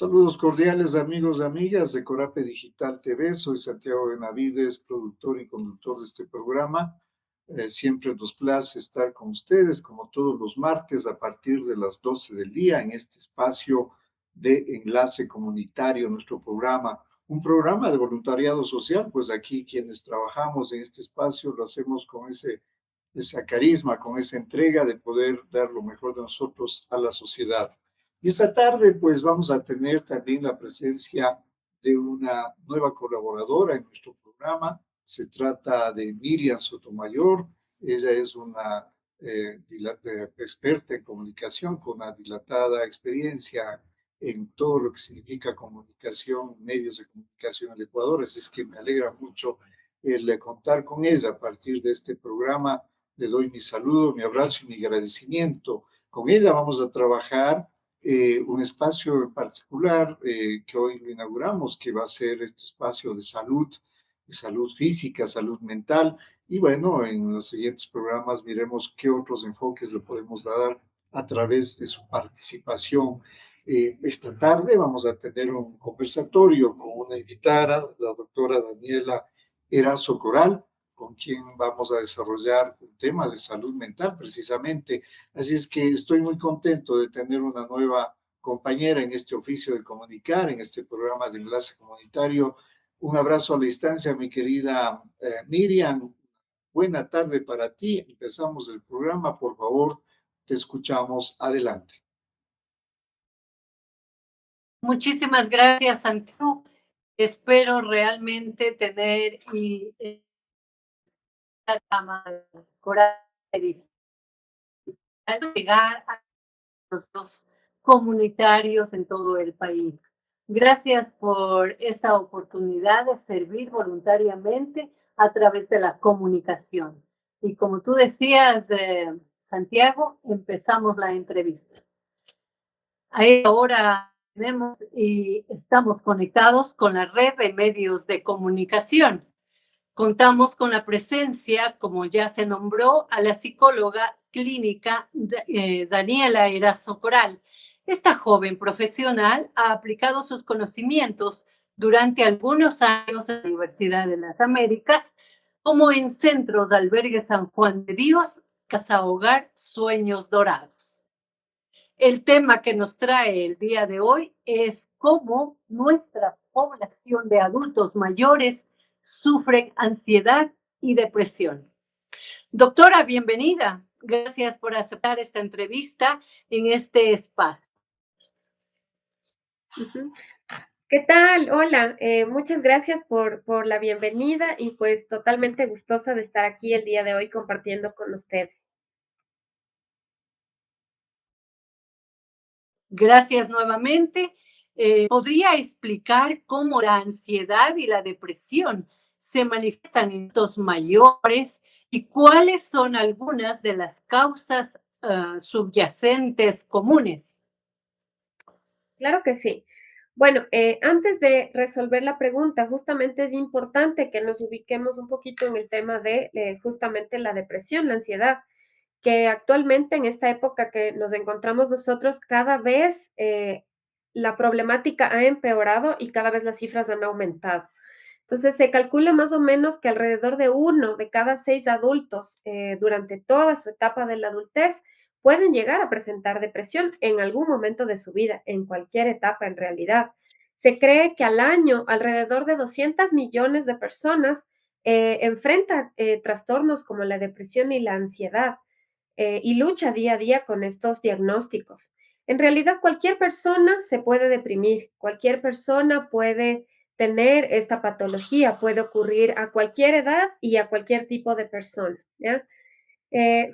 Saludos cordiales amigos y amigas de Corape Digital TV. Soy Santiago Benavides, productor y conductor de este programa. Siempre nos place estar con ustedes, como todos los martes, a partir de las 12 del día, en este espacio de enlace comunitario, nuestro programa. Un programa de voluntariado social, pues aquí quienes trabajamos en este espacio lo hacemos con esa carisma, con esa entrega de poder dar lo mejor de nosotros a la sociedad. Y esta tarde, pues vamos a tener también la presencia de una nueva colaboradora en nuestro programa. Se trata de Miriam Sotomayor. Ella es una experta en comunicación con una dilatada experiencia en todo lo que significa comunicación, medios de comunicación en el Ecuador. Así es que me alegra mucho el contar con ella a partir de este programa. Le doy mi saludo, mi abrazo y mi agradecimiento. Con ella vamos a trabajar un espacio en particular que hoy lo inauguramos, que va a ser este espacio de salud física, salud mental. Y bueno, en los siguientes programas miremos qué otros enfoques le podemos dar a través de su participación. Esta tarde vamos a tener un conversatorio con una invitada, la doctora Daniela Erazo Coral, con quien vamos a desarrollar un tema de salud mental precisamente. Así es que estoy muy contento de tener una nueva compañera en este oficio de comunicar, en este programa de enlace comunitario. Un abrazo a la distancia, mi querida Miriam. Buena tarde para ti. Empezamos el programa. Por favor, te escuchamos. Adelante. Muchísimas gracias, Santiago. Espero realmente tener la llegar a los comunitarios en todo el país. Gracias por esta oportunidad de servir voluntariamente a través de la comunicación. Y como tú decías, Santiago, empezamos la entrevista. Ahora tenemos y estamos conectados con la red de medios de comunicación. Contamos con la presencia, como ya se nombró, a la psicóloga clínica Daniela Erazo Coral. Esta joven profesional ha aplicado sus conocimientos durante algunos años en la Universidad de las Américas, como en centros de albergue San Juan de Dios, Casa Hogar, Sueños Dorados. El tema que nos trae el día de hoy es cómo nuestra población de adultos mayores sufren ansiedad y depresión. Doctora, bienvenida. Gracias por aceptar esta entrevista en este espacio. ¿Qué tal? Hola, muchas gracias por la bienvenida y pues totalmente gustosa de estar aquí el día de hoy compartiendo con ustedes. Gracias nuevamente. ¿Podría explicar cómo la ansiedad y la depresión se manifiestan en adultos mayores y cuáles son algunas de las causas subyacentes comunes? Claro que sí. Bueno, antes de resolver la pregunta, justamente es importante que nos ubiquemos un poquito en el tema de justamente la depresión, la ansiedad, que actualmente en esta época que nos encontramos nosotros, cada vez la problemática ha empeorado y cada vez las cifras han aumentado. Entonces, se calcula más o menos que alrededor de 1 de cada 6 adultos durante toda su etapa de la adultez pueden llegar a presentar depresión en algún momento de su vida, en cualquier etapa en realidad. Se cree que al año alrededor de 200 millones de personas enfrentan trastornos como la depresión y la ansiedad y lucha día a día con estos diagnósticos. En realidad, cualquier persona se puede deprimir, cualquier persona puede tener esta patología, puede ocurrir a cualquier edad y a cualquier tipo de persona, ¿ya?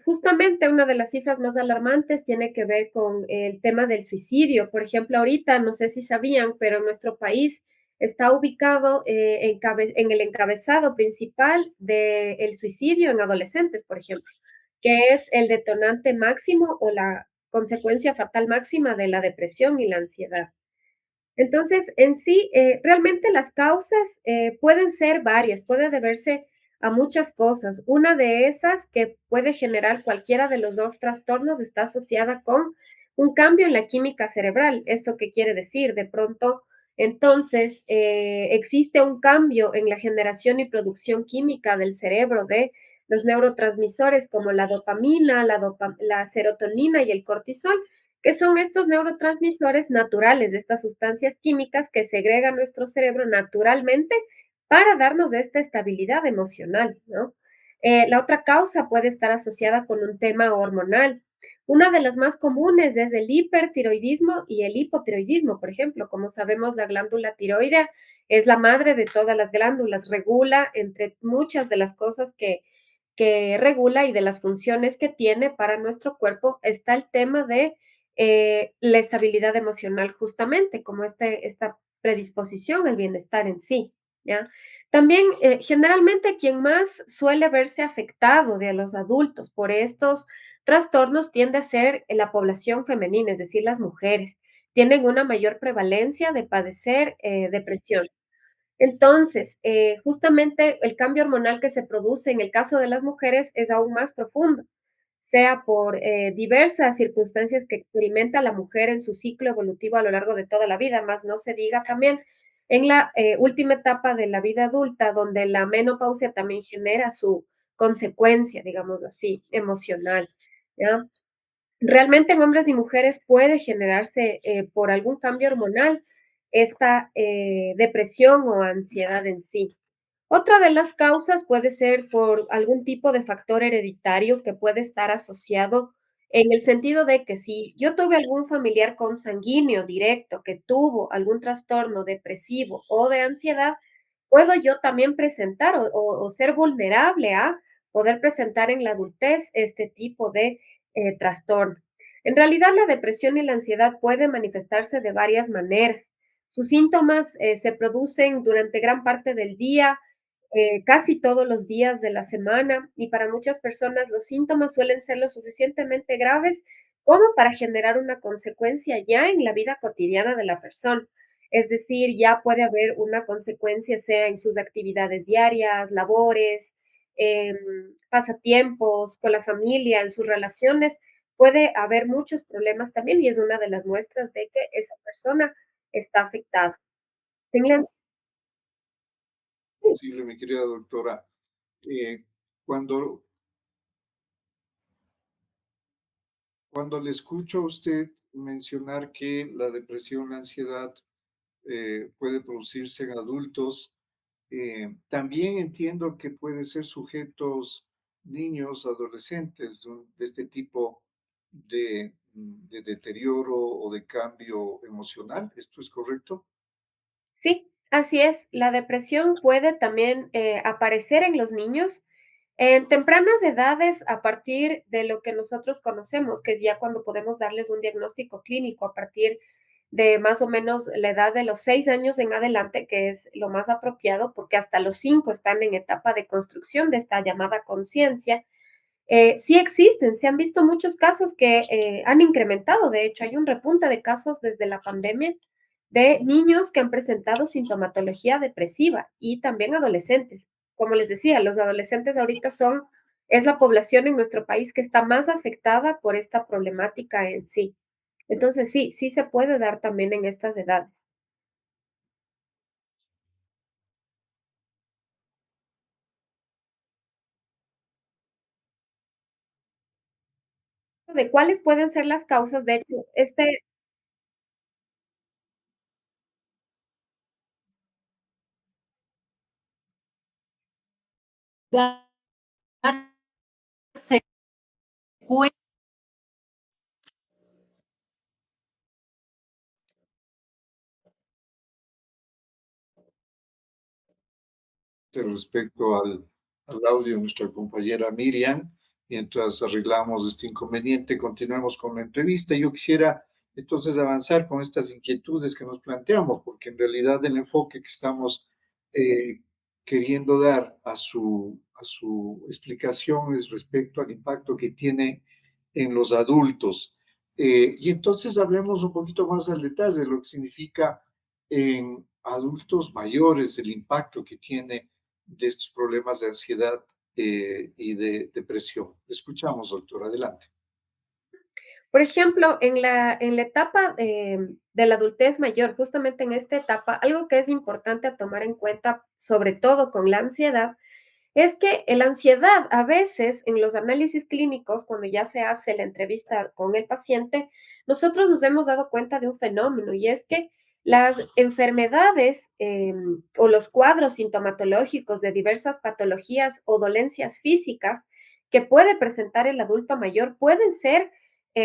Justamente una de las cifras más alarmantes tiene que ver con el tema del suicidio. Por ejemplo, ahorita, no sé si sabían, pero nuestro país está ubicado en el encabezado principal del suicidio en adolescentes, por ejemplo, que es el detonante máximo o la consecuencia fatal máxima de la depresión y la ansiedad. Entonces, en sí, realmente las causas pueden ser varias, puede deberse a muchas cosas. Una de esas que puede generar cualquiera de los dos trastornos está asociada con un cambio en la química cerebral. ¿Esto qué quiere decir? De pronto, entonces, existe un cambio en la generación y producción química del cerebro de los neurotransmisores como la dopamina, la serotonina y el cortisol, que son estos neurotransmisores naturales de estas sustancias químicas que segrega nuestro cerebro naturalmente para darnos esta estabilidad emocional, ¿no? La otra causa puede estar asociada con un tema hormonal. Una de las más comunes es el hipertiroidismo y el hipotiroidismo, por ejemplo. Como sabemos, la glándula tiroidea es la madre de todas las glándulas, regula entre muchas de las cosas que regula y de las funciones que tiene para nuestro cuerpo, está el tema de la estabilidad emocional, justamente, como esta predisposición al bienestar en sí, ¿ya? También, generalmente, quien más suele verse afectado de los adultos por estos trastornos tiende a ser la población femenina, es decir, las mujeres. Tienen una mayor prevalencia de padecer depresión. Entonces, justamente el cambio hormonal que se produce en el caso de las mujeres es aún más profundo, sea por diversas circunstancias que experimenta la mujer en su ciclo evolutivo a lo largo de toda la vida, más no se diga también en la última etapa de la vida adulta, donde la menopausia también genera su consecuencia, digamos así, emocional, ¿ya? Realmente en hombres y mujeres puede generarse por algún cambio hormonal esta depresión o ansiedad en sí. Otra de las causas puede ser por algún tipo de factor hereditario que puede estar asociado en el sentido de que si yo tuve algún familiar consanguíneo directo que tuvo algún trastorno depresivo o de ansiedad, puedo yo también presentar o ser vulnerable a poder presentar en la adultez este tipo de trastorno. En realidad, la depresión y la ansiedad pueden manifestarse de varias maneras. Sus síntomas se producen durante gran parte del día, casi todos los días de la semana, y para muchas personas los síntomas suelen ser lo suficientemente graves como para generar una consecuencia ya en la vida cotidiana de la persona. Es decir, ya puede haber una consecuencia, sea en sus actividades diarias, labores, em, pasatiempos, con la familia, en sus relaciones. Puede haber muchos problemas también y es una de las muestras de que esa persona está afectada. En la Posible, mi querida doctora. Eh, cuando, cuando le escucho a usted mencionar que la depresión, la ansiedad puede producirse en adultos, también entiendo que puede ser sujetos niños, adolescentes de este tipo de deterioro o de cambio emocional. ¿Esto es correcto? Sí, así es. La depresión puede también aparecer en los niños en tempranas edades a partir de lo que nosotros conocemos, que es ya cuando podemos darles un diagnóstico clínico a partir de más o menos la edad de los 6 años en adelante, que es lo más apropiado, porque hasta los 5 están en etapa de construcción de esta llamada conciencia. Sí existen, se han visto muchos casos que han incrementado, de hecho, hay un repunte de casos desde la pandemia de niños que han presentado sintomatología depresiva y también adolescentes. Como les decía, los adolescentes ahorita es la población en nuestro país que está más afectada por esta problemática en sí. Entonces, sí, sí se puede dar también en estas edades. De cuáles pueden ser las causas, de hecho, Darse cuenta. Respecto al audio de nuestra compañera Miriam. Mientras arreglamos este inconveniente, continuemos con la entrevista. Yo quisiera entonces avanzar con estas inquietudes que nos planteamos, porque en realidad el enfoque que estamos eh, queriendo dar a su explicación es respecto al impacto que tiene en los adultos. Y entonces hablemos un poquito más al detalle de lo que significa en adultos mayores, el impacto que tiene de estos problemas de ansiedad y de depresión. Escuchamos, doctor, adelante. Por ejemplo, en la etapa de la adultez mayor, justamente en esta etapa, algo que es importante a tomar en cuenta, sobre todo con la ansiedad, es que la ansiedad a veces en los análisis clínicos, cuando ya se hace la entrevista con el paciente, nosotros nos hemos dado cuenta de un fenómeno y es que las enfermedades o los cuadros sintomatológicos de diversas patologías o dolencias físicas que puede presentar el adulto mayor pueden ser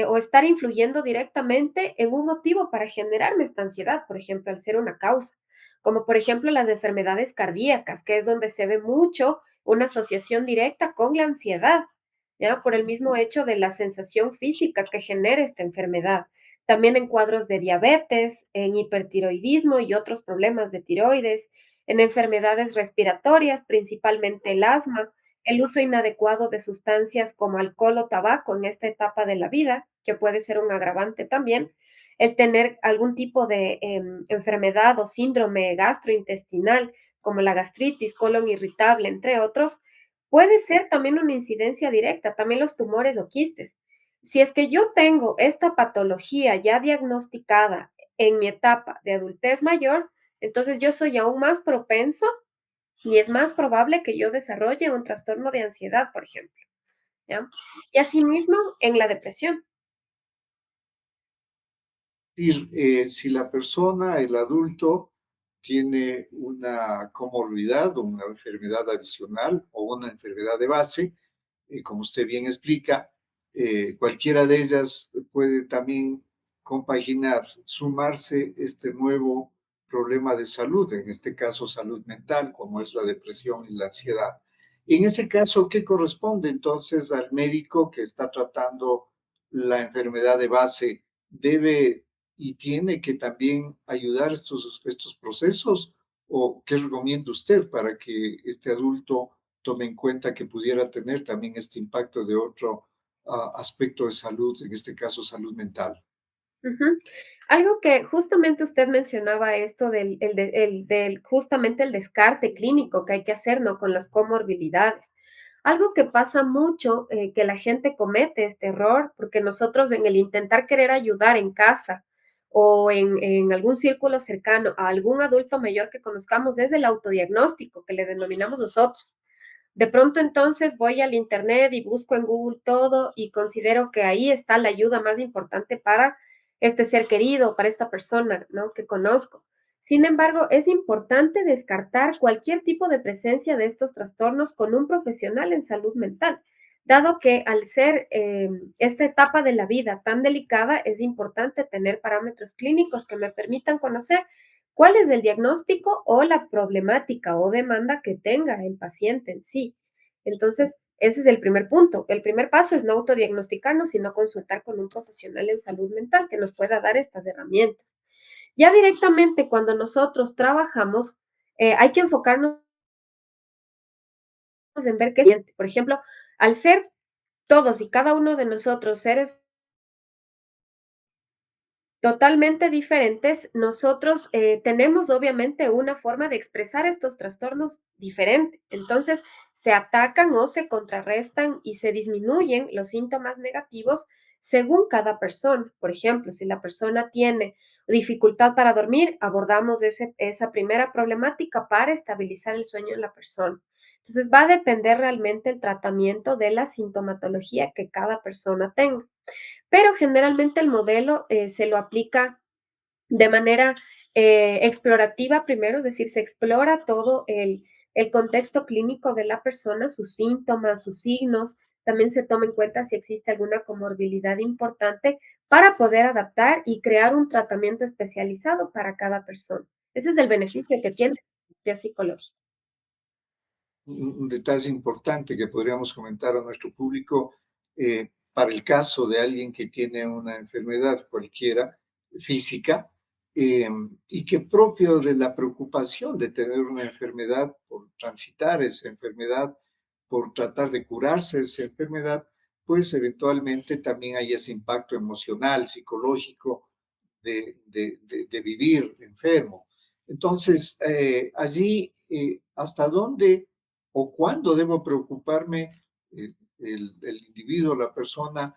o estar influyendo directamente en un motivo para generarme esta ansiedad, por ejemplo, al ser una causa, como por ejemplo las enfermedades cardíacas, que es donde se ve mucho una asociación directa con la ansiedad, ¿ya? Por el mismo hecho de la sensación física que genera esta enfermedad. También en cuadros de diabetes, en hipertiroidismo y otros problemas de tiroides, en enfermedades respiratorias, principalmente el asma, el uso inadecuado de sustancias como alcohol o tabaco en esta etapa de la vida, que puede ser un agravante también, el tener algún tipo de enfermedad o síndrome gastrointestinal, como la gastritis, colon irritable, entre otros, puede ser también una incidencia directa, también los tumores o quistes. Si es que yo tengo esta patología ya diagnosticada en mi etapa de adultez mayor, entonces yo soy aún más propenso y es más probable que yo desarrolle un trastorno de ansiedad, por ejemplo, ¿ya? Y asimismo en la depresión. decir, si la persona, el adulto, tiene una comorbilidad o una enfermedad adicional o una enfermedad de base, como usted bien explica, cualquiera de ellas puede también compaginar, sumarse este nuevo problema de salud, en este caso salud mental, como es la depresión y la ansiedad. En ese caso, ¿qué corresponde entonces al médico que está tratando la enfermedad de base? ¿Debe y tiene que también ayudar estos procesos? ¿O qué recomienda usted para que este adulto tome en cuenta que pudiera tener también este impacto de otro aspecto de salud, en este caso salud mental? Ujú. Algo que justamente usted mencionaba esto del justamente el descarte clínico que hay que hacer, ¿no? Con las comorbilidades. Algo que pasa mucho, que la gente comete este error, porque nosotros en el intentar querer ayudar en casa o en algún círculo cercano a algún adulto mayor que conozcamos, es el autodiagnóstico, que le denominamos nosotros. De pronto entonces voy al internet y busco en Google todo y considero que ahí está la ayuda más importante para este ser querido, para esta persona, ¿no? Que conozco. Sin embargo, es importante descartar cualquier tipo de presencia de estos trastornos con un profesional en salud mental, dado que al ser esta etapa de la vida tan delicada, es importante tener parámetros clínicos que me permitan conocer cuál es el diagnóstico o la problemática o demanda que tenga el paciente en sí. Entonces, ese es el primer punto. El primer paso es no autodiagnosticarnos, sino consultar con un profesional en salud mental que nos pueda dar estas herramientas. Ya directamente cuando nosotros trabajamos, hay que enfocarnos en ver qué es. Por ejemplo, al ser todos y cada uno de nosotros seres totalmente diferentes, nosotros tenemos obviamente una forma de expresar estos trastornos diferente. Entonces, se atacan o se contrarrestan y se disminuyen los síntomas negativos según cada persona. Por ejemplo, si la persona tiene dificultad para dormir, abordamos esa primera problemática para estabilizar el sueño en la persona. Entonces, va a depender realmente el tratamiento de la sintomatología que cada persona tenga, pero generalmente el modelo se lo aplica de manera explorativa primero, es decir, se explora todo el contexto clínico de la persona, sus síntomas, sus signos, también se toma en cuenta si existe alguna comorbilidad importante para poder adaptar y crear un tratamiento especializado para cada persona. Ese es el beneficio que tiene la terapia psicológica. Un detalle importante que podríamos comentar a nuestro público, para el caso de alguien que tiene una enfermedad cualquiera física, y que propio de la preocupación de tener una enfermedad, por transitar esa enfermedad, por tratar de curarse de esa enfermedad, pues eventualmente también hay ese impacto emocional, psicológico de vivir enfermo. Entonces, allí, ¿hasta dónde o cuándo debo preocuparme el individuo, la persona,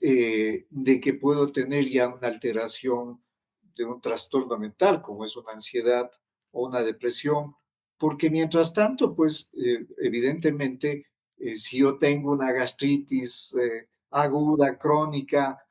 de que puedo tener ya una alteración de un trastorno mental, como es una ansiedad o una depresión, porque mientras tanto, pues evidentemente, si yo tengo una gastritis aguda, crónica,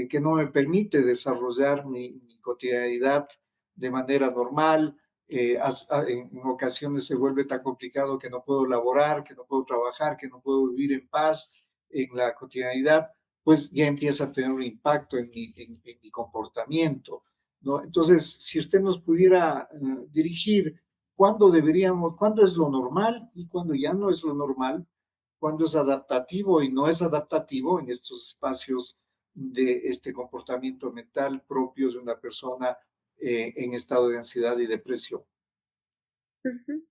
que no me permite desarrollar mi cotidianidad de manera normal, en ocasiones se vuelve tan complicado que no puedo laborar, que no puedo trabajar, que no puedo vivir en paz en la cotidianidad, pues ya empieza a tener un impacto en mi comportamiento, ¿no? Entonces, si usted nos pudiera dirigir cuándo es lo normal y cuándo ya no es lo normal, cuándo es adaptativo y no es adaptativo en estos espacios de este comportamiento mental propio de una persona en estado de ansiedad y depresión. Ujú.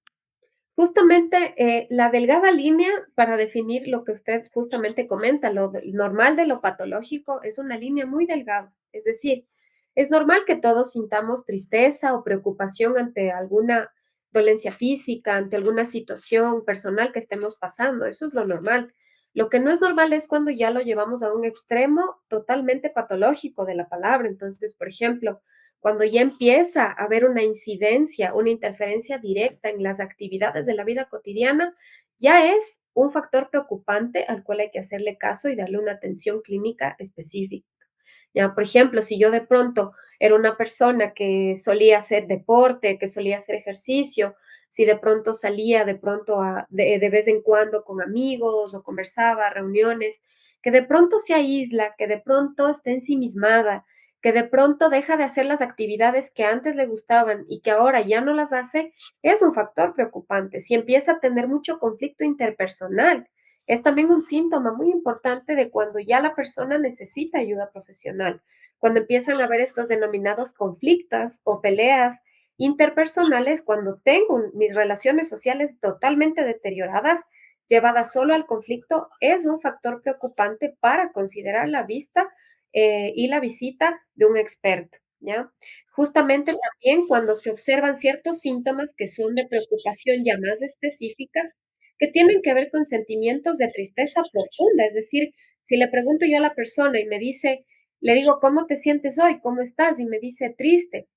Justamente, la delgada línea para definir lo que usted justamente comenta, normal de lo patológico, es una línea muy delgada. Es decir, es normal que todos sintamos tristeza o preocupación ante alguna dolencia física, ante alguna situación personal que estemos pasando. Eso es lo normal. Lo que no es normal es cuando ya lo llevamos a un extremo totalmente patológico de la palabra. Entonces, por ejemplo, cuando ya empieza a haber una incidencia, una interferencia directa en las actividades de la vida cotidiana, ya es un factor preocupante al cual hay que hacerle caso y darle una atención clínica específica. Ya, por ejemplo, si yo de pronto era una persona que solía hacer deporte, que solía hacer ejercicio, si de pronto salía de pronto de vez en cuando con amigos o conversaba, reuniones, que de pronto se aísla, que de pronto está ensimismada, que de pronto deja de hacer las actividades que antes le gustaban y que ahora ya no las hace, es un factor preocupante. Si empieza a tener mucho conflicto interpersonal, es también un síntoma muy importante de cuando ya la persona necesita ayuda profesional, cuando empiezan a haber estos denominados conflictos o peleas interpersonales, cuando tengo mis relaciones sociales totalmente deterioradas, llevadas solo al conflicto, es un factor preocupante para considerar la vista y la visita de un experto, ¿ya? Justamente también cuando se observan ciertos síntomas que son de preocupación ya más específica, que tienen que ver con sentimientos de tristeza profunda. Es decir, si le pregunto yo a la persona y me dice, le digo, ¿cómo te sientes hoy? ¿Cómo estás? Y me dice, triste.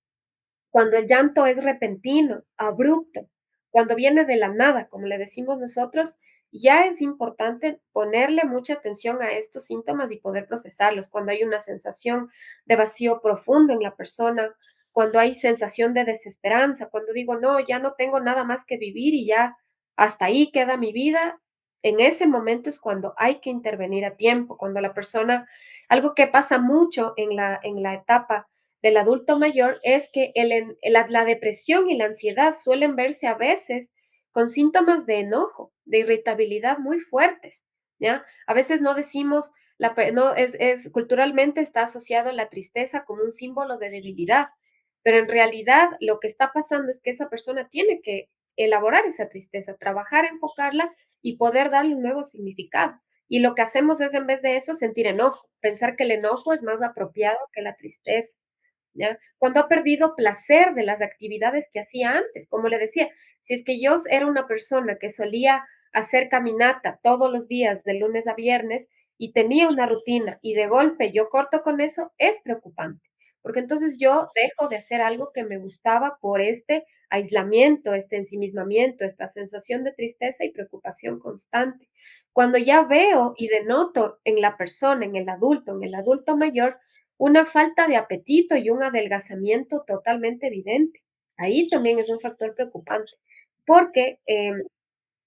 Cuando el llanto es repentino, abrupto, cuando viene de la nada, como le decimos nosotros, ya es importante ponerle mucha atención a estos síntomas y poder procesarlos. Cuando hay una sensación de vacío profundo en la persona, cuando hay sensación de desesperanza, cuando digo, no, ya no tengo nada más que vivir y ya hasta ahí queda mi vida, en ese momento es cuando hay que intervenir a tiempo, cuando la persona, algo que pasa mucho en la etapa del adulto mayor es que la depresión y la ansiedad suelen verse a veces con síntomas de enojo, de irritabilidad muy fuertes, ¿ya? A veces no decimos, no, culturalmente está asociado la tristeza como un símbolo de debilidad, pero en realidad lo que está pasando es que esa persona tiene que elaborar esa tristeza, trabajar, enfocarla y poder darle un nuevo significado. Y lo que hacemos es, en vez de eso, sentir enojo, pensar que el enojo es más apropiado que la tristeza. ¿Ya? Cuando ha perdido placer de las actividades que hacía antes, como le decía, si es que yo era una persona que solía hacer caminata todos los días de lunes a viernes y tenía una rutina y de golpe yo corto con eso, es preocupante, porque entonces yo dejo de hacer algo que me gustaba por este aislamiento, este ensimismamiento, esta sensación de tristeza y preocupación constante. Cuando ya veo y denoto en la persona, en el adulto mayor, una falta de apetito y un adelgazamiento totalmente evidente. Ahí también es un factor preocupante, porque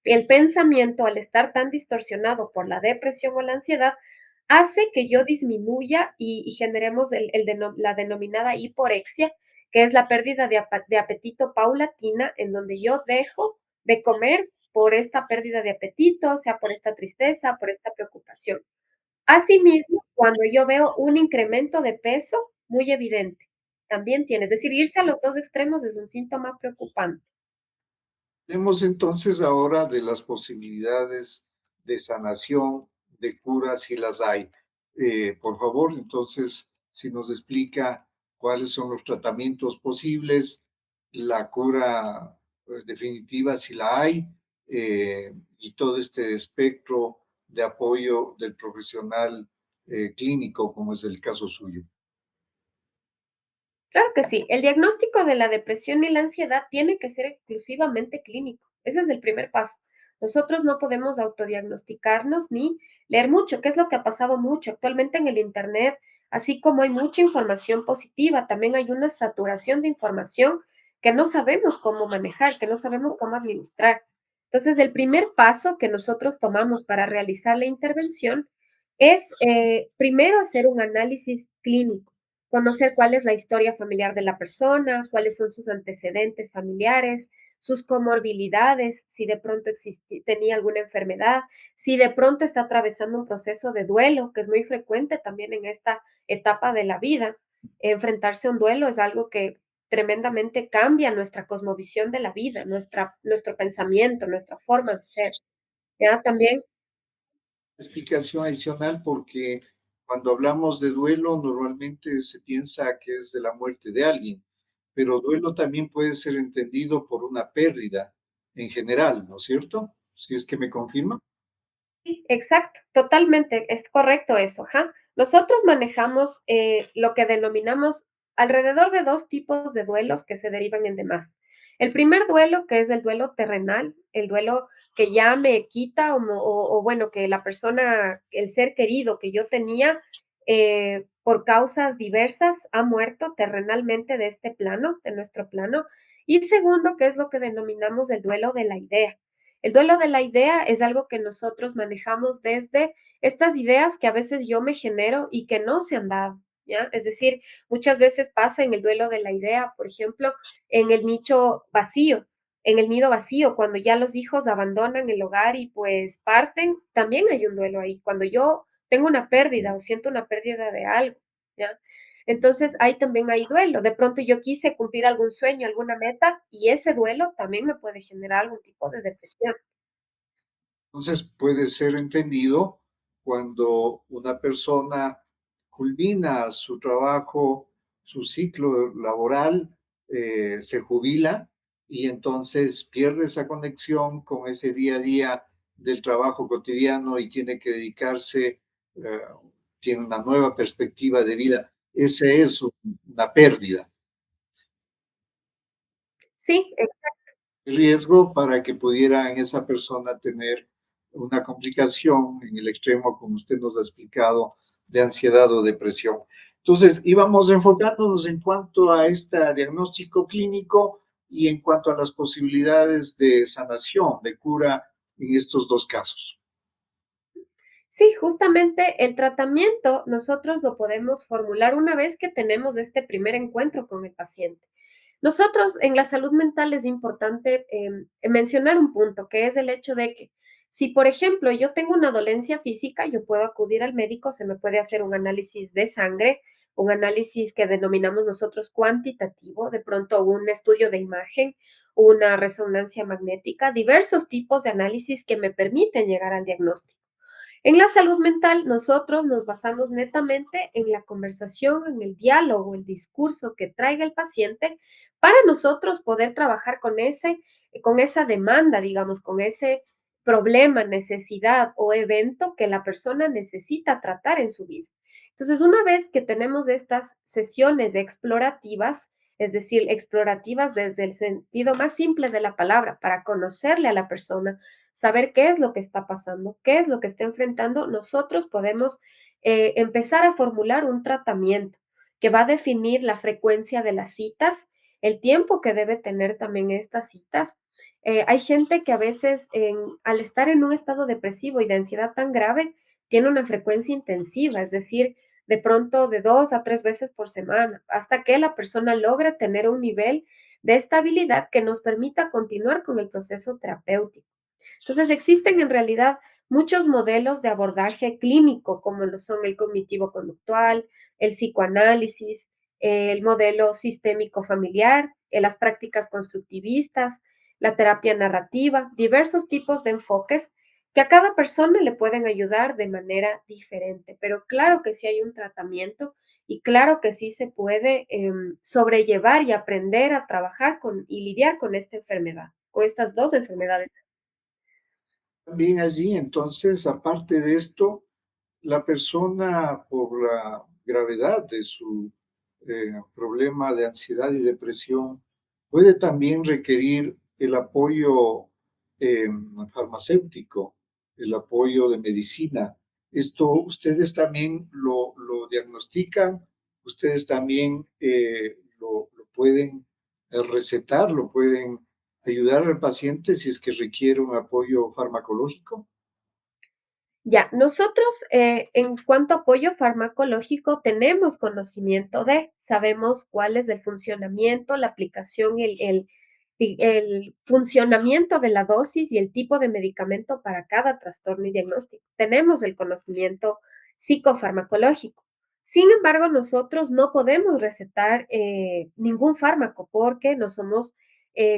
el pensamiento, al estar tan distorsionado por la depresión o la ansiedad, hace que yo disminuya y generemos la denominada hiporexia, que es la pérdida de apetito paulatina, en donde yo dejo de comer por esta pérdida de apetito, sea por esta tristeza, por esta preocupación. Asimismo, cuando yo veo un incremento de peso muy evidente, también tiene, es decir, irse a los 2 extremos es un síntoma preocupante. Hablemos entonces ahora de las posibilidades de sanación, de cura, si las hay. Por favor, entonces, si nos explica cuáles son los tratamientos posibles, la cura definitiva, si la hay, y todo este espectro de apoyo del profesional clínico, como es el caso suyo. Claro que sí. El diagnóstico de la depresión y la ansiedad tiene que ser exclusivamente clínico. Ese es el primer paso. Nosotros no podemos autodiagnosticarnos ni leer mucho, que es lo que ha pasado mucho actualmente en el Internet. Así como hay mucha información positiva, también hay una saturación de información que no sabemos cómo manejar, que no sabemos cómo administrar. Entonces, el primer paso que nosotros tomamos para realizar la intervención es primero hacer un análisis clínico, conocer cuál es la historia familiar de la persona, cuáles son sus antecedentes familiares, sus comorbilidades, si de pronto tenía alguna enfermedad, si de pronto está atravesando un proceso de duelo, que es muy frecuente también en esta etapa de la vida. Enfrentarse a un duelo es algo que tremendamente cambia nuestra cosmovisión de la vida, nuestro pensamiento, nuestra forma de ser. Ya también. Explicación adicional porque cuando hablamos de duelo normalmente se piensa que es de la muerte de alguien, pero duelo también puede ser entendido por una pérdida en general, ¿no es cierto? Si es que me confirma. Sí, exacto, totalmente, es correcto eso, ajá. Nosotros manejamos lo que denominamos alrededor de dos tipos de duelos que se derivan en demás. El primer duelo, que es el duelo terrenal, el duelo que ya me quita o bueno, que la persona, el ser querido que yo tenía por causas diversas ha muerto terrenalmente de este plano, de nuestro plano. Y segundo, que es lo que denominamos el duelo de la idea. El duelo de la idea es algo que nosotros manejamos desde estas ideas que a veces yo me genero y que no se han dado, ¿ya? Es decir, muchas veces pasa en el duelo de la idea, por ejemplo, en el nicho vacío, en el nido vacío, cuando ya los hijos abandonan el hogar y pues parten, también hay un duelo ahí. Cuando yo tengo una pérdida o siento una pérdida de algo, ¿ya? Entonces, ahí también hay duelo. De pronto yo quise cumplir algún sueño, alguna meta, y ese duelo también me puede generar algún tipo de depresión. Entonces puede ser entendido cuando una persona culmina su trabajo, su ciclo laboral, se jubila y entonces pierde esa conexión con ese día a día del trabajo cotidiano y tiene que dedicarse, eh, tiene una nueva perspectiva de vida. Ese es una pérdida. Sí, Riesgo para que pudiera en esa persona tener una complicación en el extremo, como usted nos ha explicado, de ansiedad o depresión. Entonces, íbamos enfocándonos en cuanto a este diagnóstico clínico y en cuanto a las posibilidades de sanación, de cura en estos dos casos. sí, justamente el tratamiento nosotros lo podemos formular una vez que tenemos este primer encuentro con el paciente. Nosotros en la salud mental es importante mencionar un punto, que es el hecho de que si, por ejemplo, yo tengo una dolencia física, yo puedo acudir al médico, se me puede hacer un análisis de sangre, un análisis que denominamos nosotros cuantitativo, de pronto un estudio de imagen, una resonancia magnética, diversos tipos de análisis que me permiten llegar al diagnóstico. En la salud mental, nosotros nos basamos netamente en la conversación, en el diálogo, el discurso que traiga el paciente para nosotros poder trabajar con esa demanda, digamos, con ese problema, necesidad o evento que la persona necesita tratar en su vida. Entonces, una vez que tenemos estas sesiones explorativas, es decir, explorativas desde el sentido más simple de la palabra, para conocerle a la persona, saber qué es lo que está pasando, qué es lo que está enfrentando, nosotros podemos empezar a formular un tratamiento que va a definir la frecuencia de las citas, el tiempo que debe tener también estas citas. Hay gente que a veces al estar en un estado depresivo y de ansiedad tan grave, tiene una frecuencia intensiva, es decir, de pronto de 2 a 3 veces por semana, hasta que la persona logre tener un nivel de estabilidad que nos permita continuar con el proceso terapéutico. Entonces, existen en realidad muchos modelos de abordaje clínico, como lo son el cognitivo-conductual, el psicoanálisis, el modelo sistémico familiar, las prácticas constructivistas, la terapia narrativa, diversos tipos de enfoques que a cada persona le pueden ayudar de manera diferente. Pero claro que sí hay un tratamiento y claro que sí se puede sobrellevar y aprender a trabajar con y lidiar con esta enfermedad, o estas dos enfermedades. También allí, entonces, aparte de esto, la persona, por la gravedad de su problema de ansiedad y depresión, puede también requerir el apoyo farmacéutico, el apoyo de medicina. Esto ustedes también lo diagnostican, ustedes también lo pueden recetar, lo pueden ayudar al paciente si es que requiere un apoyo farmacológico. Ya, nosotros en cuanto a apoyo farmacológico tenemos conocimiento de, sabemos cuál es el funcionamiento, la aplicación, el funcionamiento de la dosis y el tipo de medicamento para cada trastorno y diagnóstico. Tenemos el conocimiento psicofarmacológico. Sin embargo, nosotros no podemos recetar ningún fármaco porque no somos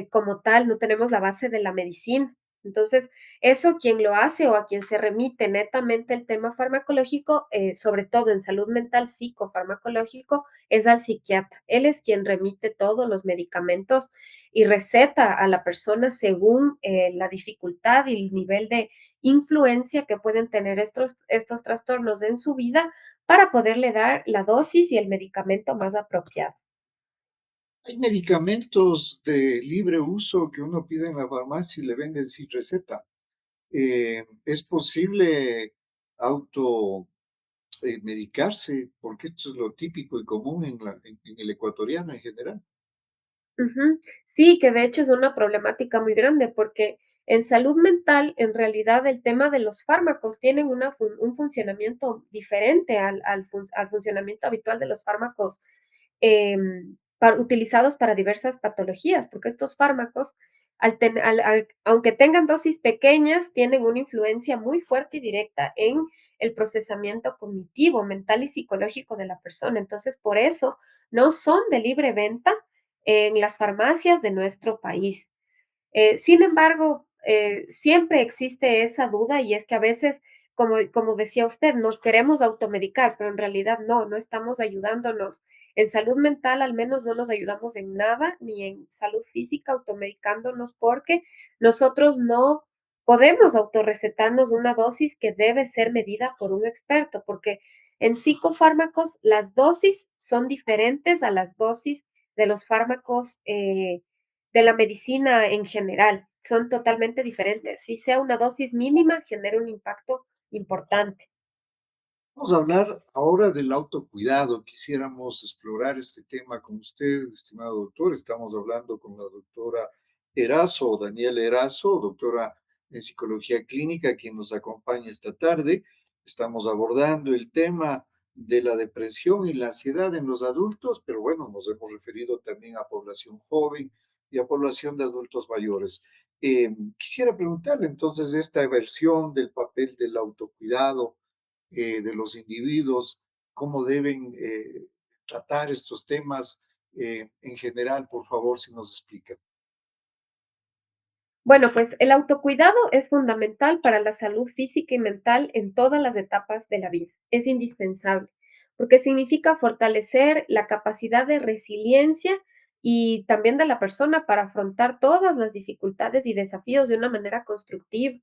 como tal, no tenemos la base de la medicina. Entonces, eso quien lo hace o a quien se remite netamente el tema farmacológico, sobre todo en salud mental psicofarmacológico, es al psiquiatra. Él es quien remite todos los medicamentos y receta a la persona según la dificultad y el nivel de influencia que pueden tener estos trastornos en su vida para poderle dar la dosis y el medicamento más apropiado. Hay medicamentos de libre uso que uno pide en la farmacia y le venden sin receta. ¿Es posible auto medicarse? Porque esto es lo típico y común en el ecuatoriano en general. Ujú. Sí, que de hecho es una problemática muy grande porque en salud mental, en realidad, el tema de los fármacos tienen un funcionamiento diferente al funcionamiento habitual de los fármacos utilizados para diversas patologías, porque estos fármacos, aunque tengan dosis pequeñas, tienen una influencia muy fuerte y directa en el procesamiento cognitivo, mental y psicológico de la persona. Entonces, por eso no son de libre venta en las farmacias de nuestro país. Sin embargo, siempre existe esa duda y es que a veces, como decía usted, nos queremos automedicar, pero en realidad no estamos ayudándonos. En salud mental al menos no nos ayudamos en nada, ni en salud física automedicándonos porque nosotros no podemos autorrecetarnos una dosis que debe ser medida por un experto, porque en psicofármacos las dosis son diferentes a las dosis de los fármacos de la medicina en general. Son totalmente diferentes. Si sea una dosis mínima, genera un impacto importante. Vamos a hablar ahora del autocuidado. Quisiéramos explorar este tema con usted, estimado doctor. Estamos hablando con la doctora Erazo, Daniela Erazo, doctora en psicología clínica, quien nos acompaña esta tarde. Estamos abordando el tema de la depresión y la ansiedad en los adultos, pero bueno, nos hemos referido también a población joven y a población de adultos mayores. Quisiera preguntarle entonces esta versión del papel del autocuidado de los individuos, cómo deben tratar estos temas en general, por favor, si nos explica. Bueno, pues el autocuidado es fundamental para la salud física y mental en todas las etapas de la vida. Es indispensable porque significa fortalecer la capacidad de resiliencia y también de la persona para afrontar todas las dificultades y desafíos de una manera constructiva.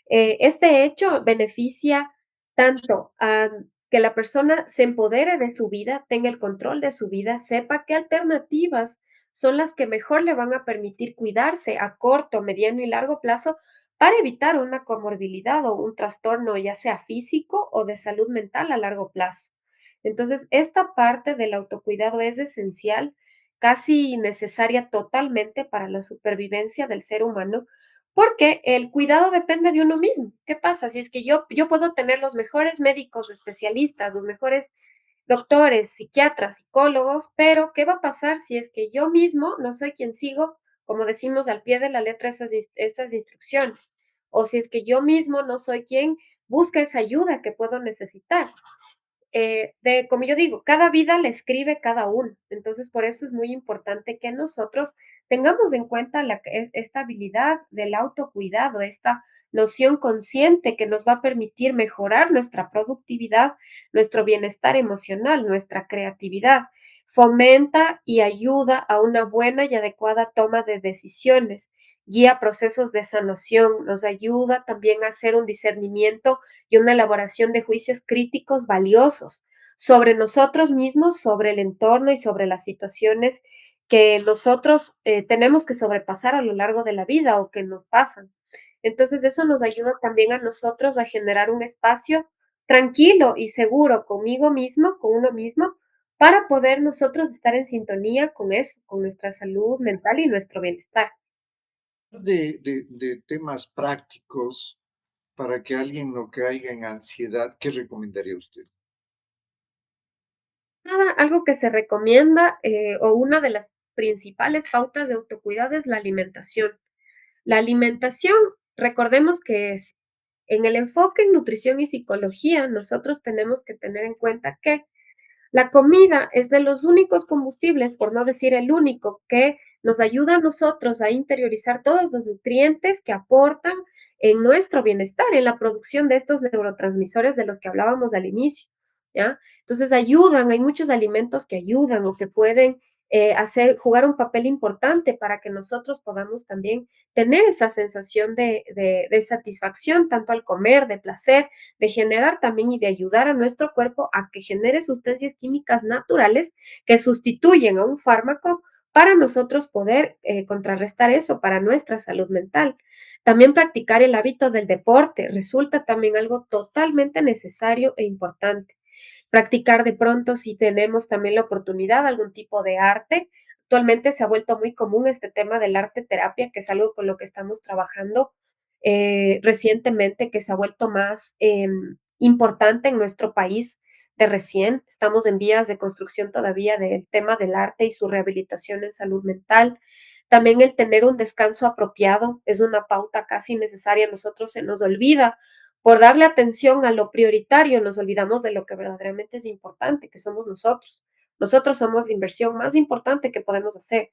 Este hecho beneficia tanto a que la persona se empodere de su vida, tenga el control de su vida, sepa qué alternativas son las que mejor le van a permitir cuidarse a corto, mediano y largo plazo para evitar una comorbilidad o un trastorno, ya sea físico o de salud mental a largo plazo. Entonces, esta parte del autocuidado es esencial, casi necesaria totalmente para la supervivencia del ser humano porque el cuidado depende de uno mismo. ¿Qué pasa? Si es que yo puedo tener los mejores médicos especialistas, los mejores doctores, psiquiatras, psicólogos, pero ¿qué va a pasar si es que yo mismo no soy quien sigo, como decimos al pie de la letra, estas instrucciones? O si es que yo mismo no soy quien busca esa ayuda que puedo necesitar. Como yo digo, cada vida la escribe cada uno. Entonces, por eso es muy importante que nosotros tengamos en cuenta esta habilidad del autocuidado, esta noción consciente que nos va a permitir mejorar nuestra productividad, nuestro bienestar emocional, nuestra creatividad. Fomenta y ayuda a una buena y adecuada toma de decisiones guía procesos de sanación, nos ayuda también a hacer un discernimiento y una elaboración de juicios críticos valiosos sobre nosotros mismos, sobre el entorno y sobre las situaciones que nosotros tenemos que sobrepasar a lo largo de la vida o que nos pasan. Entonces, eso nos ayuda también a nosotros a generar un espacio tranquilo y seguro conmigo mismo, con uno mismo, para poder nosotros estar en sintonía con eso, con nuestra salud mental y nuestro bienestar. De temas prácticos para que alguien no caiga en ansiedad, ¿qué recomendaría usted? Nada, algo que se recomienda o una de las principales pautas de autocuidado es la alimentación. La alimentación, recordemos que es en el enfoque en nutrición y psicología, nosotros tenemos que tener en cuenta que la comida es de los únicos combustibles, por no decir el único, que nos ayuda a nosotros a interiorizar todos los nutrientes que aportan en nuestro bienestar, en la producción de estos neurotransmisores de los que hablábamos al inicio, ¿ya? Entonces ayudan, hay muchos alimentos que ayudan o que pueden jugar un papel importante para que nosotros podamos también tener esa sensación de satisfacción, tanto al comer, de placer, de generar también y de ayudar a nuestro cuerpo a que genere sustancias químicas naturales que sustituyen a un fármaco para nosotros poder contrarrestar eso para nuestra salud mental. También practicar el hábito del deporte resulta también algo totalmente necesario e importante. Practicar de pronto si tenemos también la oportunidad algún tipo de arte. Actualmente se ha vuelto muy común este tema del arte terapia, que es algo con lo que estamos trabajando recientemente, que se ha vuelto más importante en nuestro país de recién. Estamos en vías de construcción todavía del tema del arte y su rehabilitación en salud mental. También el tener un descanso apropiado es una pauta casi necesaria. A nosotros se nos olvida por darle atención a lo prioritario, nos olvidamos de lo que verdaderamente es importante, que somos nosotros. Nosotros somos la inversión más importante que podemos hacer,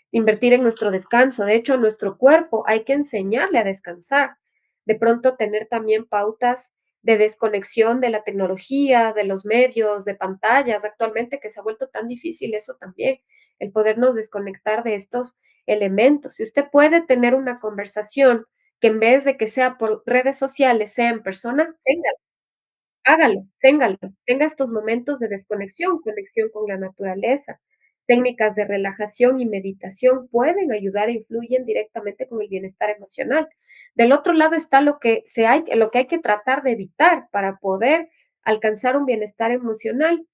invertir en nuestro descanso. De hecho, a nuestro cuerpo hay que enseñarle a descansar. De pronto, tener también pautas de desconexión de la tecnología, de los medios, de pantallas, actualmente que se ha vuelto tan difícil eso también, el podernos desconectar de estos elementos. Si usted puede tener una conversación que en vez de que sea por redes sociales, sea en persona, téngalo, hágalo, téngalo, tenga estos momentos de desconexión, conexión con la naturaleza. Técnicas de relajación y meditación pueden ayudar e influyen directamente con el bienestar emocional. Del otro lado está lo que hay que tratar de evitar para poder alcanzar un bienestar emocional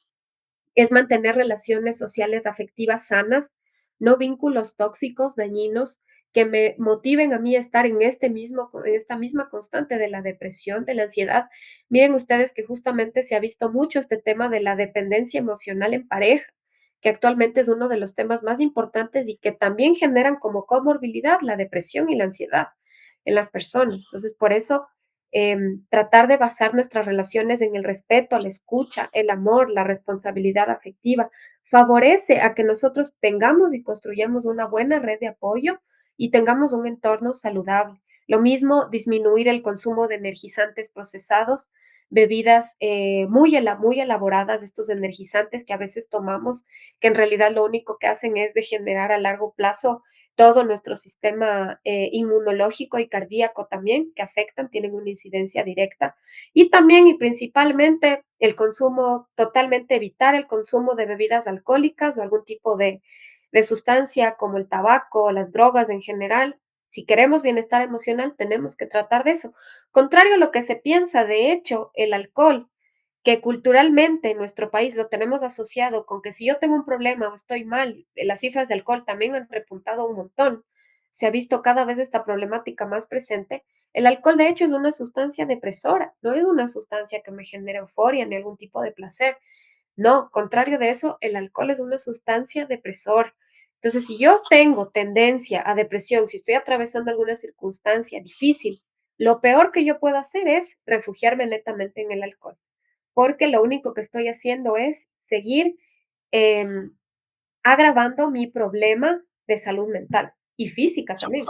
es mantener relaciones sociales afectivas sanas, no vínculos tóxicos, dañinos, que me motiven a mí a estar en esta misma constante de la depresión, de la ansiedad. Miren ustedes que justamente se ha visto mucho este tema de la dependencia emocional en pareja, que actualmente es uno de los temas más importantes y que también generan como comorbilidad la depresión y la ansiedad en las personas. Entonces, por eso tratar de basar nuestras relaciones en el respeto, la escucha, el amor, la responsabilidad afectiva, favorece a que nosotros tengamos y construyamos una buena red de apoyo y tengamos un entorno saludable. Lo mismo, disminuir el consumo de energizantes procesados, bebidas muy elaboradas, estos energizantes que a veces tomamos, que en realidad lo único que hacen es degenerar a largo plazo todo nuestro sistema inmunológico y cardíaco también, que afectan, tienen una incidencia directa. Y también y principalmente el consumo, totalmente evitar el consumo de bebidas alcohólicas o algún tipo de sustancia como el tabaco o las drogas en general. Si queremos bienestar emocional, tenemos que tratar de eso. Contrario a lo que se piensa, de hecho, el alcohol que culturalmente en nuestro país lo tenemos asociado con que si yo tengo un problema o estoy mal, las cifras de alcohol también han repuntado un montón. Se ha visto cada vez esta problemática más presente. El alcohol, de hecho, es una sustancia depresora, no es una sustancia que me genere euforia ni algún tipo de placer. No, contrario de eso, el alcohol es una sustancia depresora. Entonces, si yo tengo tendencia a depresión, si estoy atravesando alguna circunstancia difícil, lo peor que yo puedo hacer es refugiarme netamente en el alcohol porque lo único que estoy haciendo es seguir em, agravando mi problema de salud mental y física también.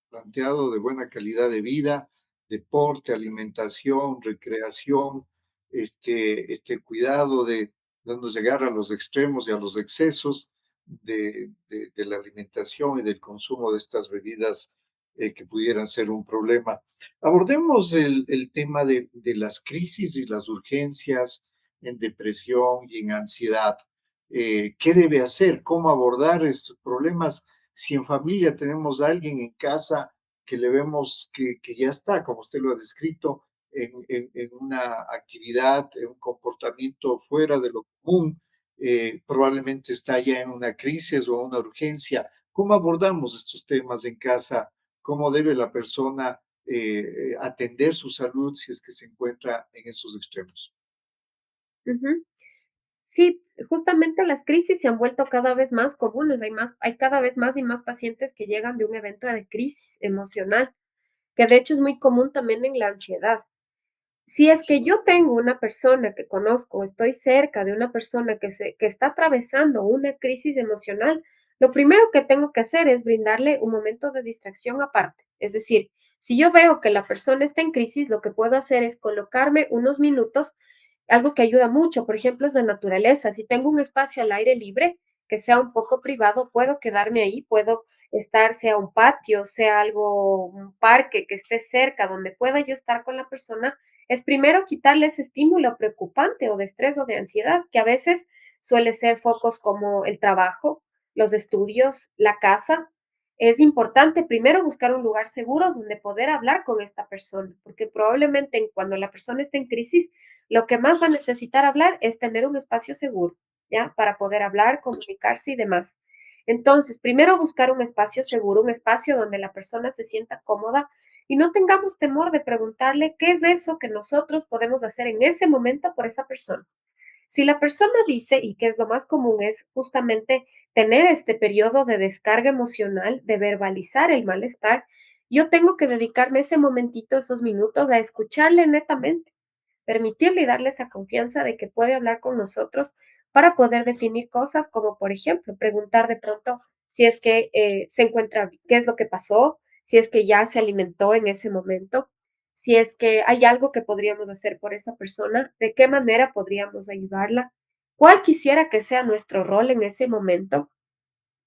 Planteado de buena calidad de vida, deporte, alimentación, recreación, este cuidado de no nos llegar a los extremos y a los excesos, de la alimentación y del consumo de estas bebidas que pudieran ser un problema. Abordemos el tema de las crisis y las urgencias en depresión y en ansiedad. ¿Qué debe hacer? ¿Cómo abordar estos problemas? Si en familia tenemos a alguien en casa que le vemos que ya está, como usted lo ha descrito, en una actividad, en un comportamiento fuera de lo común, probablemente está ya en una crisis o una urgencia. ¿Cómo abordamos estos temas en casa? ¿Cómo debe la persona atender su salud si es que se encuentra en esos extremos? Ujú. Sí, justamente las crisis se han vuelto cada vez más comunes. Hay cada vez más y más pacientes que llegan de un evento de crisis emocional, que de hecho es muy común también en la ansiedad. Si es que yo tengo una persona que conozco, estoy cerca de una persona que está atravesando una crisis emocional, lo primero que tengo que hacer es brindarle un momento de distracción aparte. Es decir, si yo veo que la persona está en crisis, lo que puedo hacer es colocarme unos minutos, algo que ayuda mucho, por ejemplo, es la naturaleza. Si tengo un espacio al aire libre, que sea un poco privado, puedo quedarme ahí, puedo estar, sea un patio, sea algo, un parque que esté cerca, donde pueda yo estar con la persona, es primero quitarle ese estímulo preocupante o de estrés o de ansiedad, que a veces suele ser focos como el trabajo, los estudios, la casa. Es importante primero buscar un lugar seguro donde poder hablar con esta persona, porque probablemente cuando la persona esté en crisis, lo que más va a necesitar hablar es tener un espacio seguro, ¿ya? Para poder hablar, comunicarse y demás. Entonces, primero buscar un espacio seguro, un espacio donde la persona se sienta cómoda y no tengamos temor de preguntarle qué es eso que nosotros podemos hacer en ese momento por esa persona. Si la persona dice, y que es lo más común, es justamente tener este periodo de descarga emocional, de verbalizar el malestar, yo tengo que dedicarme ese momentito, esos minutos a escucharle netamente, permitirle y darle esa confianza de que puede hablar con nosotros para poder definir cosas como, por ejemplo, preguntar de pronto si es que se encuentra, qué es lo que pasó, si es que ya se alimentó en ese momento, si es que hay algo que podríamos hacer por esa persona, de qué manera podríamos ayudarla, cuál quisiera que sea nuestro rol en ese momento.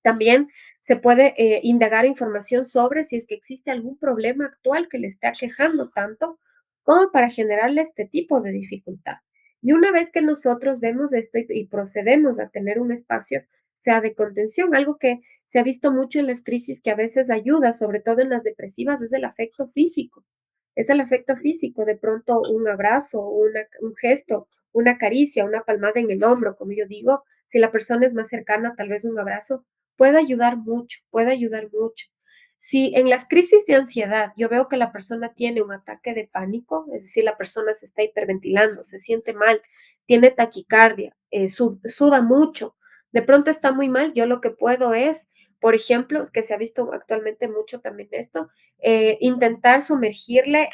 También se puede indagar información sobre si es que existe algún problema actual que le esté aquejando tanto como para generarle este tipo de dificultad. Y una vez que nosotros vemos esto y procedemos a tener un espacio, sea de contención, algo que se ha visto mucho en las crisis que a veces ayuda, sobre todo en las depresivas, es el afecto físico. Es el afecto físico, de pronto un abrazo, un gesto, una caricia, una palmada en el hombro, como yo digo, si la persona es más cercana, tal vez un abrazo puede ayudar mucho, puede ayudar mucho. Si en las crisis de ansiedad yo veo que la persona tiene un ataque de pánico, es decir, la persona se está hiperventilando, se siente mal, tiene taquicardia, suda mucho, de pronto está muy mal, yo lo que puedo es, por ejemplo, que se ha visto actualmente mucho también esto, intentar sumergirle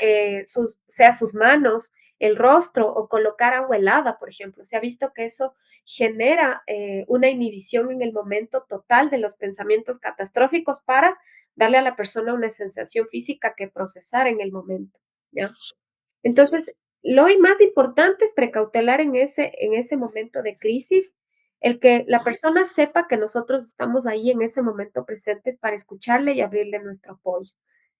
sea sus manos, el rostro o colocar agua helada, por ejemplo. Se ha visto que eso genera una inhibición en el momento total de los pensamientos catastróficos para darle a la persona una sensación física que procesar en el momento, ¿ya? Entonces, lo más importante es precautelar en ese momento de crisis, el que la persona sepa que nosotros estamos ahí en ese momento presentes para escucharle y abrirle nuestro apoyo.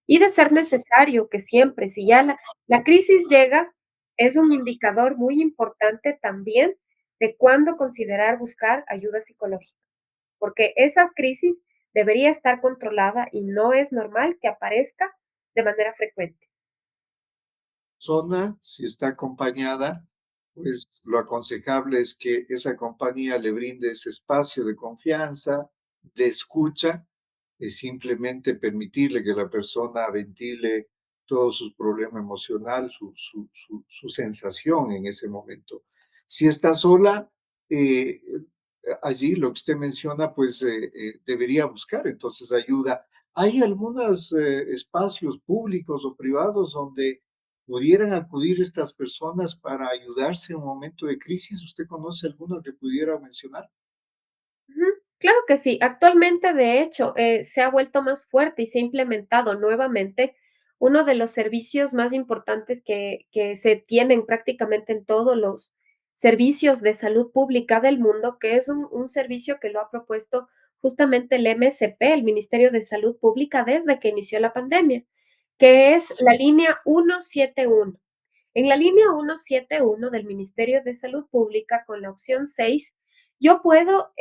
Y de ser necesario que siempre, si ya la crisis llega, es un indicador muy importante también de cuándo considerar buscar ayuda psicológica, porque esa crisis debería estar controlada y no es normal que aparezca de manera frecuente. Zona, si está acompañada, pues lo aconsejable es que esa compañía le brinde ese espacio de confianza, de escucha, es simplemente permitirle que la persona ventile todo su problema emocional, su sensación en ese momento. Si está sola, eh, allí lo que usted menciona, pues debería buscar entonces ayuda. ¿Hay algunos espacios públicos o privados donde pudieran acudir estas personas para ayudarse en un momento de crisis? ¿Usted conoce alguno que pudiera mencionar? Ujú, claro que sí. Actualmente, de hecho, se ha vuelto más fuerte y se ha implementado nuevamente uno de los servicios más importantes que se tienen prácticamente en todos los servicios de salud pública del mundo, que es un servicio que lo ha propuesto justamente el MSP, el Ministerio de Salud Pública, desde que inició la pandemia, que es la línea 171. En la línea 171 del Ministerio de Salud Pública, con la opción 6, yo puedo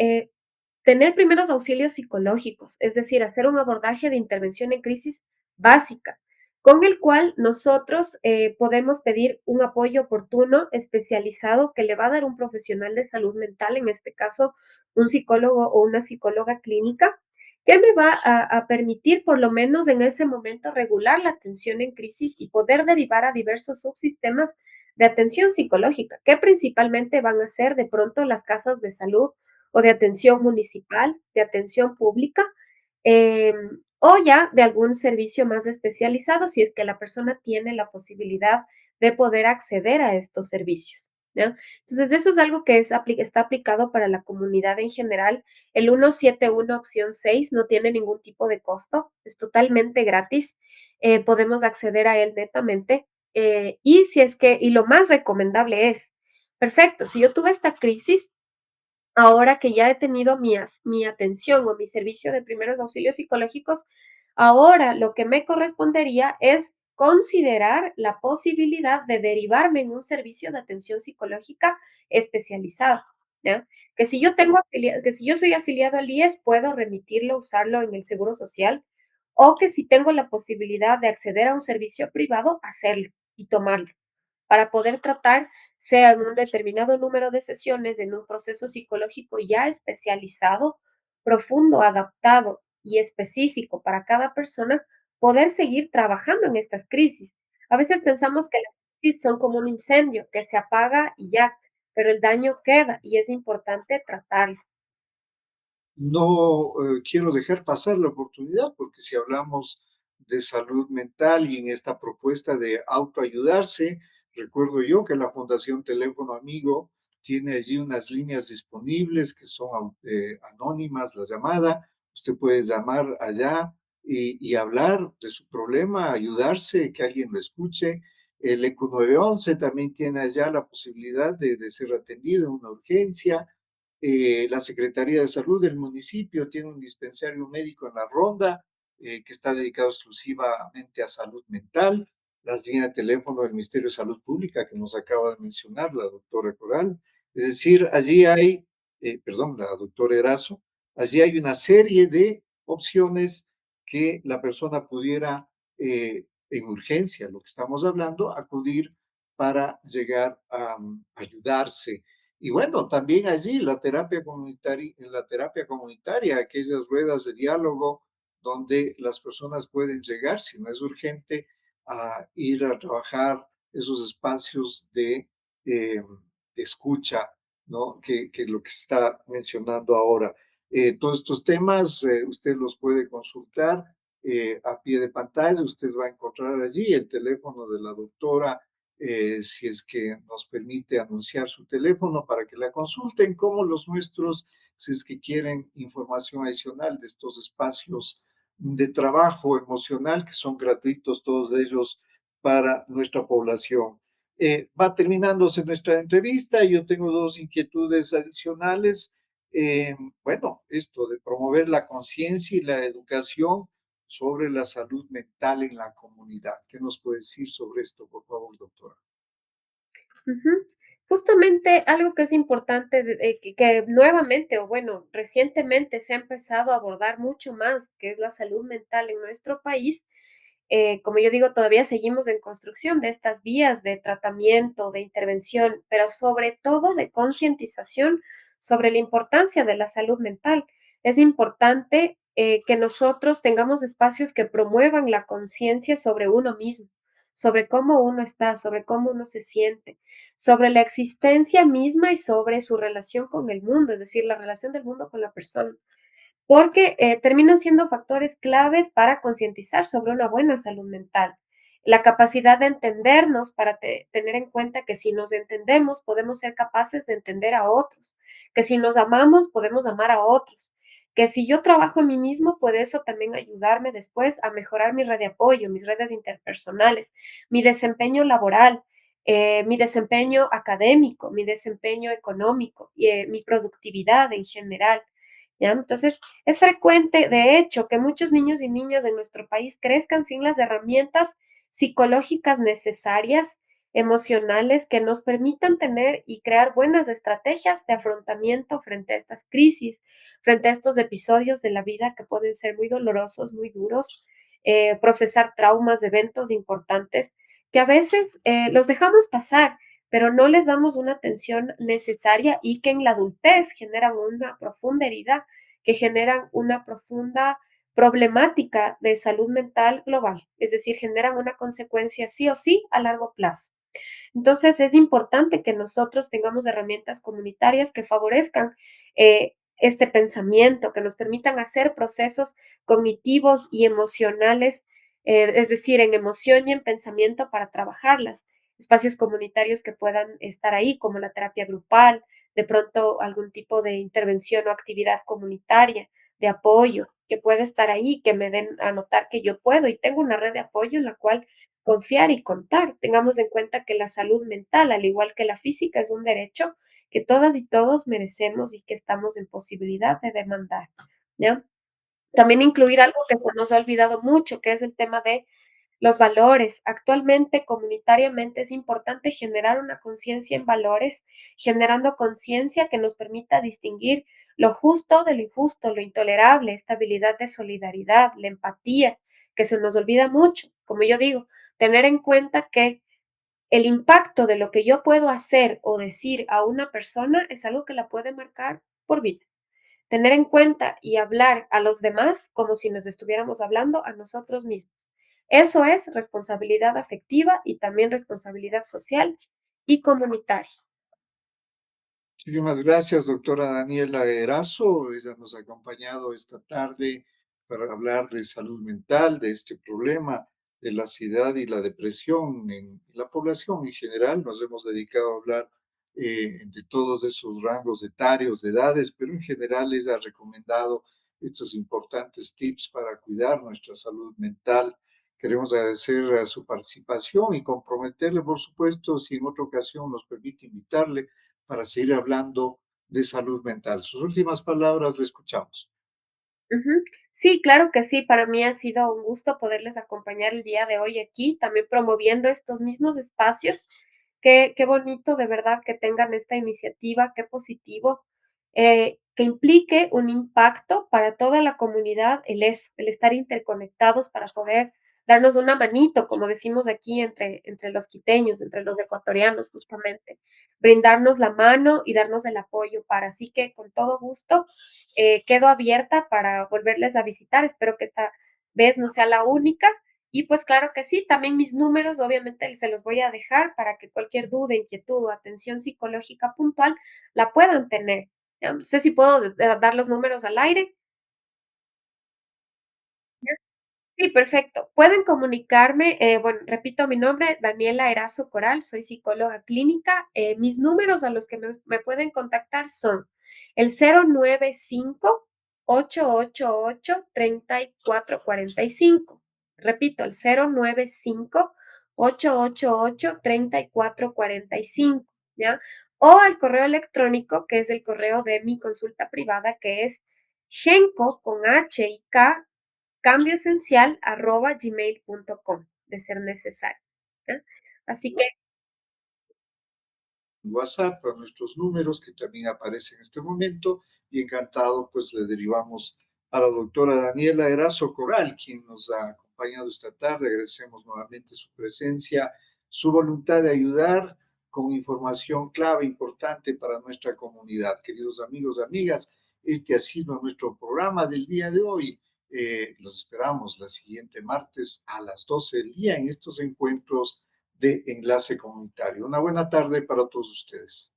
tener primeros auxilios psicológicos, es decir, hacer un abordaje de intervención en crisis básica, con el cual nosotros podemos pedir un apoyo oportuno, especializado, que le va a dar un profesional de salud mental, en este caso un psicólogo o una psicóloga clínica, que me va a permitir por lo menos en ese momento regular la atención en crisis y poder derivar a diversos subsistemas de atención psicológica, que principalmente van a ser de pronto las casas de salud o de atención municipal, de atención pública, o ya de algún servicio más especializado si es que la persona tiene la posibilidad de poder acceder a estos servicios, ¿ya? Entonces, eso es algo que está aplicado para la comunidad en general. El 171 opción 6 no tiene ningún tipo de costo, es totalmente gratis, podemos acceder a él netamente, y si es que, y lo más recomendable es, perfecto, si yo tuve esta crisis, ahora que ya he tenido mi atención o mi servicio de primeros auxilios psicológicos, ahora lo que me correspondería es considerar la posibilidad de derivarme en un servicio de atención psicológica especializado, ¿ya? Que si yo soy afiliado al IES, puedo remitirlo, usarlo en el Seguro Social, o que si tengo la posibilidad de acceder a un servicio privado, hacerlo y tomarlo para poder tratar, sea en un determinado número de sesiones, en un proceso psicológico ya especializado, profundo, adaptado y específico para cada persona, poder seguir trabajando en estas crisis. A veces pensamos que las crisis son como un incendio que se apaga y ya, pero el daño queda y es importante tratarlo. No quiero dejar pasar la oportunidad porque si hablamos de salud mental y en esta propuesta de autoayudarse, recuerdo yo que la Fundación Teléfono Amigo tiene allí unas líneas disponibles que son anónimas, la llamada. Usted puede llamar allá y hablar de su problema, ayudarse, que alguien lo escuche. El ECO 911 también tiene allá la posibilidad de ser atendido en una urgencia. La Secretaría de Salud del municipio tiene un dispensario médico en la Ronda que está dedicado exclusivamente a salud mental. Las líneas de teléfono del Ministerio de Salud Pública que nos acaba de mencionar la doctora Coral. Es decir, allí hay, perdón, la doctora Erazo, allí hay una serie de opciones que la persona pudiera, en urgencia, lo que estamos hablando, acudir para llegar a ayudarse. Y bueno, también allí la terapia comunitaria, aquellas ruedas de diálogo donde las personas pueden llegar, si no es urgente, a ir a trabajar esos espacios de escucha, ¿no? Que es lo que se está mencionando ahora. Todos estos temas usted los puede consultar a pie de pantalla, usted va a encontrar allí el teléfono de la doctora si es que nos permite anunciar su teléfono para que la consulten, como los nuestros, si es que quieren información adicional de estos espacios de trabajo emocional, que son gratuitos todos ellos para nuestra población. Va terminándose nuestra entrevista. Yo tengo dos inquietudes adicionales. Bueno, esto de promover la conciencia y la educación sobre la salud mental en la comunidad. ¿Qué nos puede decir sobre esto, por favor, doctora? Ujú. Justamente algo que es importante, que nuevamente, o bueno, recientemente se ha empezado a abordar mucho más, que es la salud mental en nuestro país. Como yo digo, todavía seguimos en construcción de estas vías de tratamiento, de intervención, pero sobre todo de concientización sobre la importancia de la salud mental. Es importante que nosotros tengamos espacios que promuevan la conciencia sobre uno mismo, sobre cómo uno está, sobre cómo uno se siente, sobre la existencia misma y sobre su relación con el mundo, es decir, la relación del mundo con la persona, porque terminan siendo factores claves para concientizar sobre una buena salud mental. La capacidad de entendernos para tener en cuenta que si nos entendemos podemos ser capaces de entender a otros, que si nos amamos podemos amar a otros, que si yo trabajo en mí mismo puede eso también ayudarme después a mejorar mi red de apoyo, mis redes interpersonales, mi desempeño laboral, mi desempeño académico, mi desempeño económico y mi productividad en general. ¿Ya? Entonces, es frecuente, de hecho, que muchos niños y niñas de nuestro país crezcan sin las herramientas psicológicas necesarias, emocionales, que nos permitan tener y crear buenas estrategias de afrontamiento frente a estas crisis, frente a estos episodios de la vida que pueden ser muy dolorosos, muy duros, procesar traumas, eventos importantes, que a veces los dejamos pasar, pero no les damos una atención necesaria y que en la adultez generan una profunda herida, que generan una profunda problemática de salud mental global, es decir, generan una consecuencia sí o sí a largo plazo. Entonces, es importante que nosotros tengamos herramientas comunitarias que favorezcan este pensamiento, que nos permitan hacer procesos cognitivos y emocionales, es decir, en emoción y en pensamiento para trabajarlas. Espacios comunitarios que puedan estar ahí, como la terapia grupal, de pronto algún tipo de intervención o actividad comunitaria, de apoyo, que pueda estar ahí, que me den a notar que yo puedo y tengo una red de apoyo en la cual confiar y contar. Tengamos en cuenta que la salud mental, al igual que la física, es un derecho que todas y todos merecemos y que estamos en posibilidad de demandar, ¿ya? También incluir algo que se nos ha olvidado mucho, que es el tema de los valores. Actualmente, comunitariamente, es importante generar una conciencia en valores, generando conciencia que nos permita distinguir lo justo de lo injusto, lo intolerable, esta habilidad de solidaridad, la empatía, que se nos olvida mucho. Como yo digo, tener en cuenta que el impacto de lo que yo puedo hacer o decir a una persona es algo que la puede marcar por vida. Tener en cuenta y hablar a los demás como si nos estuviéramos hablando a nosotros mismos. Eso es responsabilidad afectiva y también responsabilidad social y comunitaria. Muchísimas gracias, doctora Daniela Erazo. Ella nos ha acompañado esta tarde para hablar de salud mental, de este problema de la ansiedad y la depresión en la población en general. Nos hemos dedicado a hablar de todos esos rangos etarios, de edades, pero en general ella ha recomendado estos importantes tips para cuidar nuestra salud mental. Queremos agradecer a su participación y comprometerle, por supuesto, si en otra ocasión nos permite invitarle para seguir hablando de salud mental. Sus últimas palabras le escuchamos. Ujú. Sí, claro que sí. Para mí ha sido un gusto poderles acompañar el día de hoy aquí, también promoviendo estos mismos espacios. Qué bonito de verdad que tengan esta iniciativa, qué positivo, que implique un impacto para toda la comunidad, el estar interconectados para poder darnos una manito, como decimos aquí entre los quiteños, entre los ecuatorianos, justamente, brindarnos la mano y darnos el apoyo para. Así que con todo gusto quedo abierta para volverles a visitar. Espero que esta vez no sea la única. Y pues claro que sí, también mis números obviamente se los voy a dejar para que cualquier duda, inquietud o atención psicológica puntual la puedan tener. Ya, no sé si puedo dar los números al aire. Sí, perfecto. Pueden comunicarme, bueno, repito mi nombre, Daniela Erazo Coral, soy psicóloga clínica. Mis números a los que me pueden contactar son el 095-888-3445. Repito, el 095-888-3445, ¿ya? O al correo electrónico, que es el correo de mi consulta privada, que es genco con H y K cambioesencial@gmail.com, de ser necesario, ¿ya? Así que WhatsApp a nuestros números que también aparecen en este momento y encantado pues le derivamos a la doctora Daniela Erazo Coral, quien nos ha acompañado esta tarde. Agradecemos nuevamente su presencia, su voluntad de ayudar con información clave, importante para nuestra comunidad. Queridos amigos, amigas, este ha sido nuestro programa del día de hoy. Los esperamos la siguiente martes a las 12 del día en estos encuentros de Enlace Comunitario. Una buena tarde para todos ustedes.